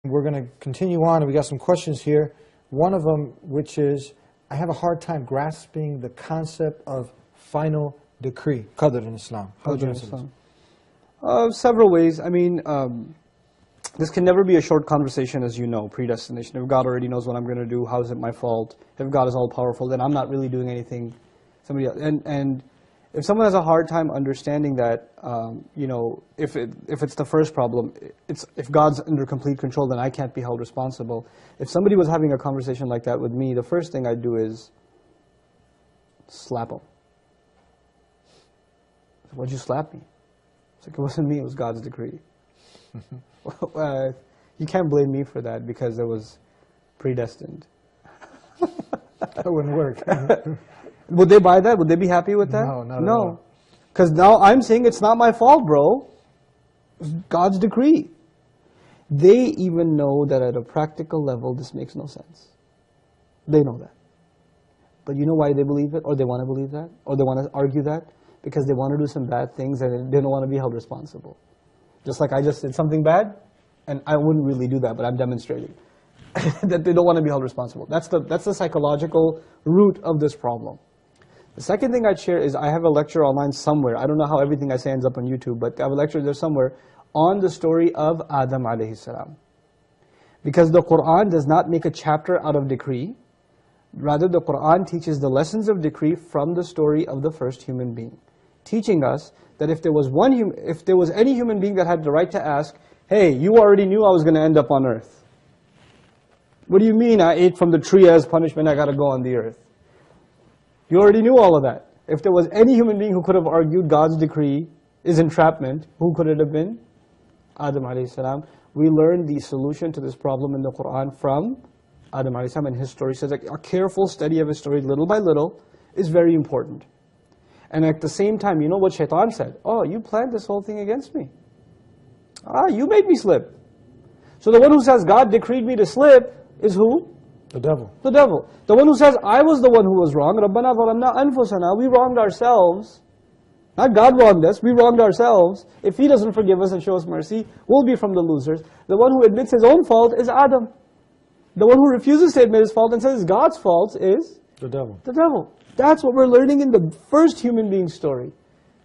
We're going to continue on, and we got some questions here. One of them, which is, I have a hard time grasping the concept of final decree, qadr in Islam. How would you answer this? Several ways. I mean, this can never be a short conversation, as you know, predestination. If God already knows what I'm going to do, how is it my fault? If God is all-powerful, then I'm not really doing anything. Somebody else. And if someone has a hard time understanding that, you know, if it's the first problem, if God's under complete control, then I can't be held responsible. If somebody was having a conversation like that with me, the first thing I'd do is slap them. Why'd you slap me? It's like, it wasn't me, it was God's decree. You can't blame me for that because it was predestined. That wouldn't work. Would they buy that? Would they be happy with that? No, not at all. Because now I'm saying it's not my fault, bro. It's God's decree. They even know that at a practical level, this makes no sense. They know that. But you know why they believe it? Or they want to believe that? Or they want to argue that? Because they want to do some bad things and they don't want to be held responsible. Just like I just did something bad, and I wouldn't really do that, but I'm demonstrating that they don't want to be held responsible. That's the psychological root of this problem. The second thing I'd share is I have a lecture online somewhere. I don't know how everything I say ends up on YouTube, but I have a lecture there somewhere on the story of Adam alayhi salam. Because the Quran does not make a chapter out of decree. Rather, the Quran teaches the lessons of decree from the story of the first human being, teaching us that if there was any human being that had the right to ask, hey, you already knew I was going to end up on earth. What do you mean I ate from the tree as punishment, I got to go on the earth? You already knew all of that. If there was any human being who could have argued God's decree is entrapment, who could it have been? Adam alayhi salam. We learned the solution to this problem in the Quran from Adam alayhi salam, and his story says that a careful study of his story, little by little, is very important. And at the same time, you know what Shaitan said? Oh, you planned this whole thing against me. You made me slip. So the one who says God decreed me to slip is who? The devil. The devil. The one who says, I was the one who was wrong. رَبَّنَا ظَلَمْنَا أَنفُسَنَا. We wronged ourselves. Not God wronged us, we wronged ourselves. If He doesn't forgive us and show us mercy, we'll be from the losers. The one who admits his own fault is Adam. The one who refuses to admit his fault and says it's God's fault is? The devil. The devil. That's what we're learning in the first human being story.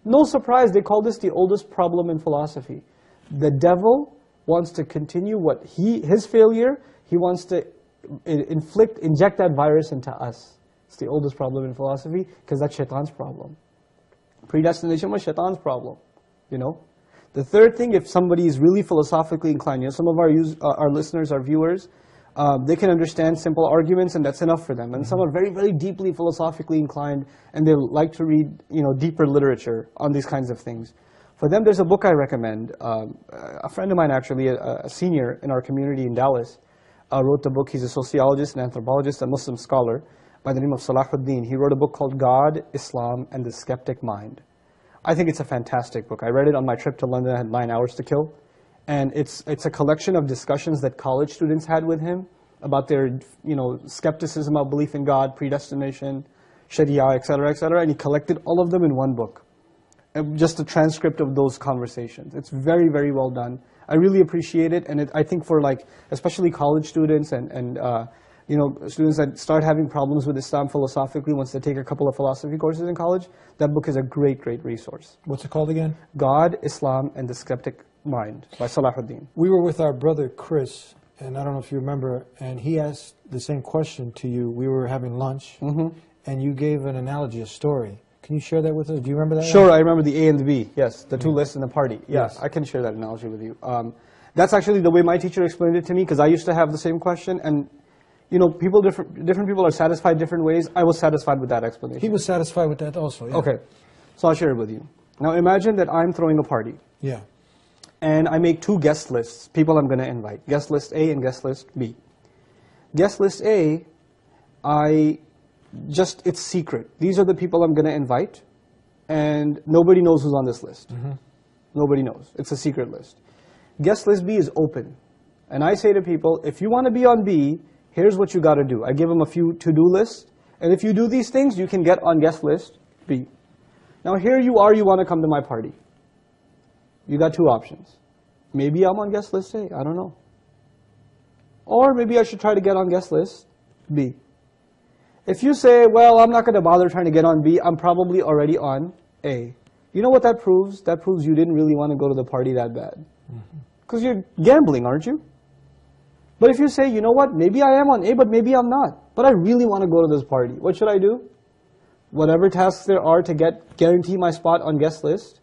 No surprise, they call this the oldest problem in philosophy. The devil wants to continue his failure. He wants to inject that virus into us. It's the oldest problem in philosophy because that's Shaitan's problem. Predestination was Shaitan's problem, you know. The third thing, if somebody is really philosophically inclined, you know, some of our listeners, our viewers, they can understand simple arguments and that's enough for them. And some are very, very deeply philosophically inclined and they like to read, you know, deeper literature on these kinds of things. For them, there's a book I recommend. A friend of mine, actually, a senior in our community in Dallas, wrote the book. He's a sociologist, an anthropologist, a Muslim scholar by the name of Salahuddin. He wrote a book called God, Islam, and the Skeptic Mind. I think it's a fantastic book. I read it on my trip to London. I had 9 hours to kill. And it's a collection of discussions that college students had with him about their, you know, skepticism of belief in God, predestination, Sharia, etc., etc. And he collected all of them in one book. Just a transcript of those conversations. It's very, very well done. I really appreciate it, and I think for like, especially college students and you know, students that start having problems with Islam philosophically once they take a couple of philosophy courses in college, that book is a great, great resource. What's it called again? God, Islam, and the Skeptic Mind by Salahuddin. We were with our brother Chris, and I don't know if you remember, and he asked the same question to you. We were having lunch, and you gave an analogy, a story. Can you share that with us? Do you remember that? Sure, I remember the A and the B. Yes, the two lists in the party. Yes, I can share that analogy with you. That's actually the way my teacher explained it to me, because I used to have the same question, and you know, different people are satisfied different ways. I was satisfied with that explanation. He was satisfied with that also, yeah. Okay, so I'll share it with you. Now imagine that I'm throwing a party. Yeah. And I make two guest lists, people I'm going to invite. Guest list A and guest list B. Guest list A, it's secret. These are the people I'm going to invite, and nobody knows who's on this list. Nobody knows. It's a secret list. Guest list B is open. And I say to people, if you want to be on B, here's what you got to do. I give them a few to-do lists, and if you do these things, you can get on guest list B. Now here you are, you want to come to my party. You got two options. Maybe I'm on guest list A, I don't know. Or maybe I should try to get on guest list, B. If you say, well, I'm not going to bother trying to get on B, I'm probably already on A. You know what that proves? That proves you didn't really want to go to the party that bad. Because you're gambling, aren't you? But if you say, you know what, maybe I am on A, but maybe I'm not. But I really want to go to this party. What should I do? Whatever tasks there are to guarantee my spot on guest list,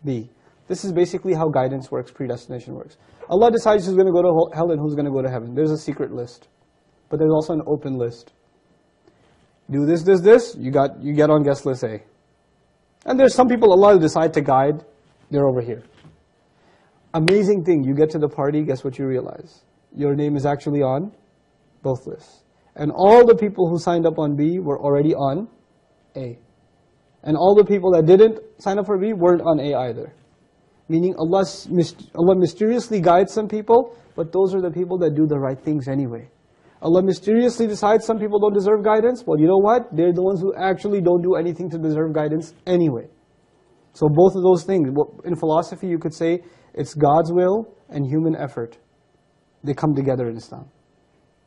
B. This is basically how guidance works, predestination works. Allah decides who's going to go to hell and who's going to go to heaven. There's a secret list. But there's also an open list. Do this, this, this, you get on guest list A. And there's some people Allah will decide to guide, they're over here. Amazing thing, you get to the party, guess what you realize? Your name is actually on both lists. And all the people who signed up on B were already on A. And all the people that didn't sign up for B weren't on A either. Meaning Allah mysteriously guides some people, but those are the people that do the right things anyway. Allah mysteriously decides some people don't deserve guidance. Well, you know what? They're the ones who actually don't do anything to deserve guidance anyway. So both of those things, in philosophy you could say, it's God's will and human effort. They come together in Islam.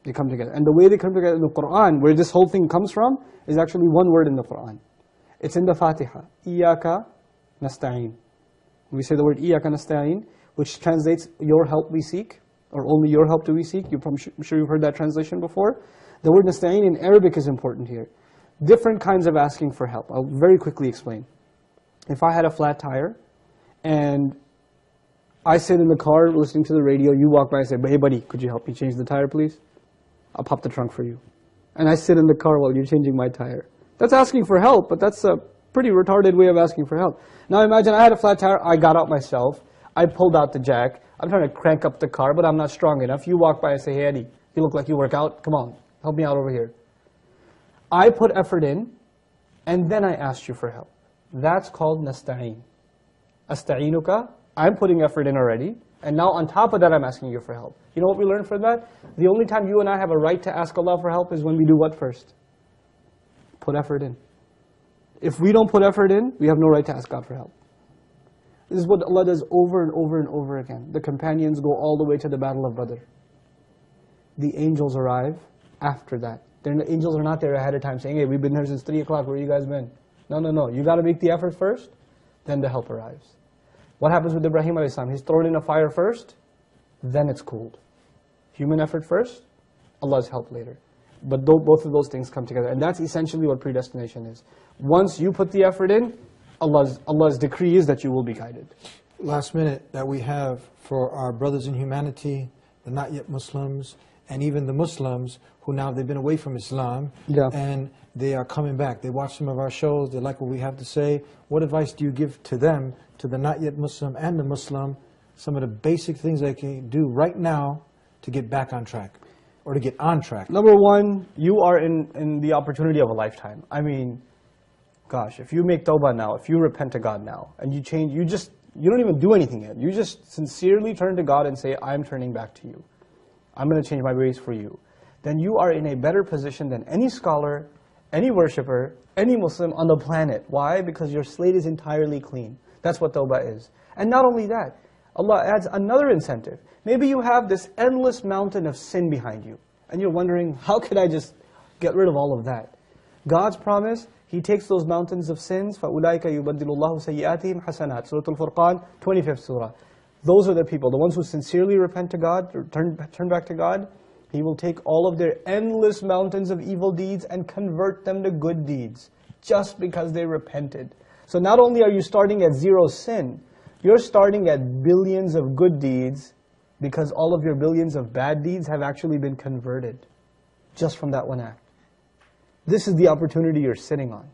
They come together. And the way they come together in the Quran, where this whole thing comes from, is actually one word in the Quran. It's in the Fatiha. Iyaka nasta'in. We say the word Iyaka nasta'in, which translates, your help we seek, or only your help do we seek. I'm sure you've heard that translation before. The word nasta'in in Arabic is important here. Different kinds of asking for help. I'll very quickly explain. If I had a flat tire, and I sit in the car listening to the radio, you walk by and say, hey buddy, could you help me change the tire please? I'll pop the trunk for you. And I sit in the car while you're changing my tire. That's asking for help, but that's a pretty retarded way of asking for help. Now imagine I had a flat tire, I got out myself, I pulled out the jack, I'm trying to crank up the car, but I'm not strong enough. You walk by and say, hey Eddie, you look like you work out, come on, help me out over here. I put effort in, and then I asked you for help. That's called nasta'in. Asta'inuka, I'm putting effort in already, and now on top of that I'm asking you for help. You know what we learned from that? The only time you and I have a right to ask Allah for help is when we do what first? Put effort in. If we don't put effort in, we have no right to ask God for help. This is what Allah does over and over and over again. The companions go all the way to the Battle of Badr. The angels arrive after that. The angels are not there ahead of time saying, hey, we've been here since 3 o'clock, where you guys been? No. You got to make the effort first, then the help arrives. What happens with Ibrahim a.s.? He's thrown in a fire first, then it's cooled. Human effort first, Allah's help later. But both of those things come together. And that's essentially what predestination is. Once you put the effort in, Allah's decree is that you will be guided. Last minute that we have for our brothers in humanity, the not yet Muslims, and even the Muslims who now they've been away from Islam, and they are coming back. They watch some of our shows, they like what we have to say. What advice do you give to them, to the not yet Muslim and the Muslim, some of the basic things they can do right now to get back on track, or to get on track? Number one, you are in the opportunity of a lifetime. I mean, gosh, if you make tawbah now, if you repent to God now, and you change, you don't even do anything yet. You just sincerely turn to God and say, I'm turning back to you. I'm going to change my ways for you. Then you are in a better position than any scholar, any worshipper, any Muslim on the planet. Why? Because your slate is entirely clean. That's what tawbah is. And not only that, Allah adds another incentive. Maybe you have this endless mountain of sin behind you, and you're wondering, how could I just get rid of all of that? God's promise, He takes those mountains of sins, فَأُولَٰئِكَ يُبَدِّلُ اللَّهُ سَيِّئَاتِهِمْ حَسَنَاتٍ Surah Al-Furqan, 25th surah. Those are the people, the ones who sincerely repent to God, or turn back to God. He will take all of their endless mountains of evil deeds and convert them to good deeds, just because they repented. So not only are you starting at 0 sin, you're starting at billions of good deeds, because all of your billions of bad deeds have actually been converted, just from that one act. This is the opportunity you're sitting on.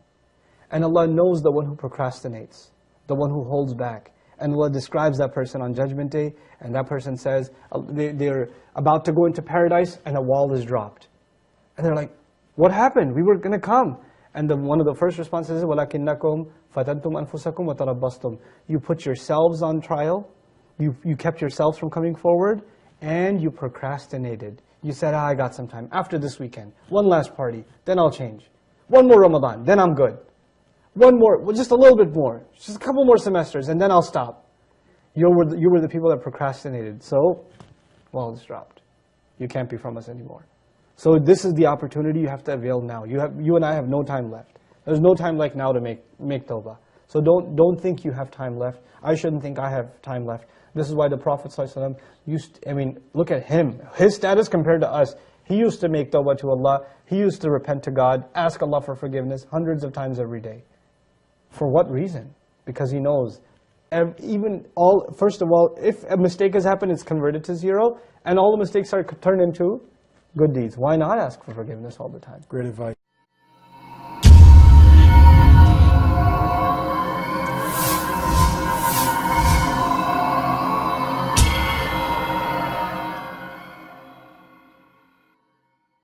And Allah knows the one who procrastinates, the one who holds back. And Allah describes that person on Judgment Day, and that person says, they're about to go into paradise, and a wall is dropped. And they're like, what happened? We were going to come. And one of the first responses is, وَلَكِنَّكُمْ فَتَنْتُمْ أَنفُسَكُمْ وَتَرَبَّصْتُمْ. You put yourselves on trial, you kept yourselves from coming forward, and you procrastinated. You said, I got some time. After this weekend, one last party, then I'll change. One more Ramadan, then I'm good. One more, well, just a little bit more. Just a couple more semesters, and then I'll stop. You were the people that procrastinated. So, well, it's dropped. you can't be from us anymore. So this is the opportunity you have to avail now. You and I have no time left. There's no time like now to make tawbah. So don't think you have time left. I shouldn't think I have time left. This is why the Prophet ﷺ look at him. His status compared to us. He used to make tawbah to Allah. He used to repent to God, ask Allah for forgiveness hundreds of times every day. For what reason? Because he knows, first of all, if a mistake has happened, it's converted to zero, and all the mistakes are turned into good deeds. Why not ask for forgiveness all the time? Great advice.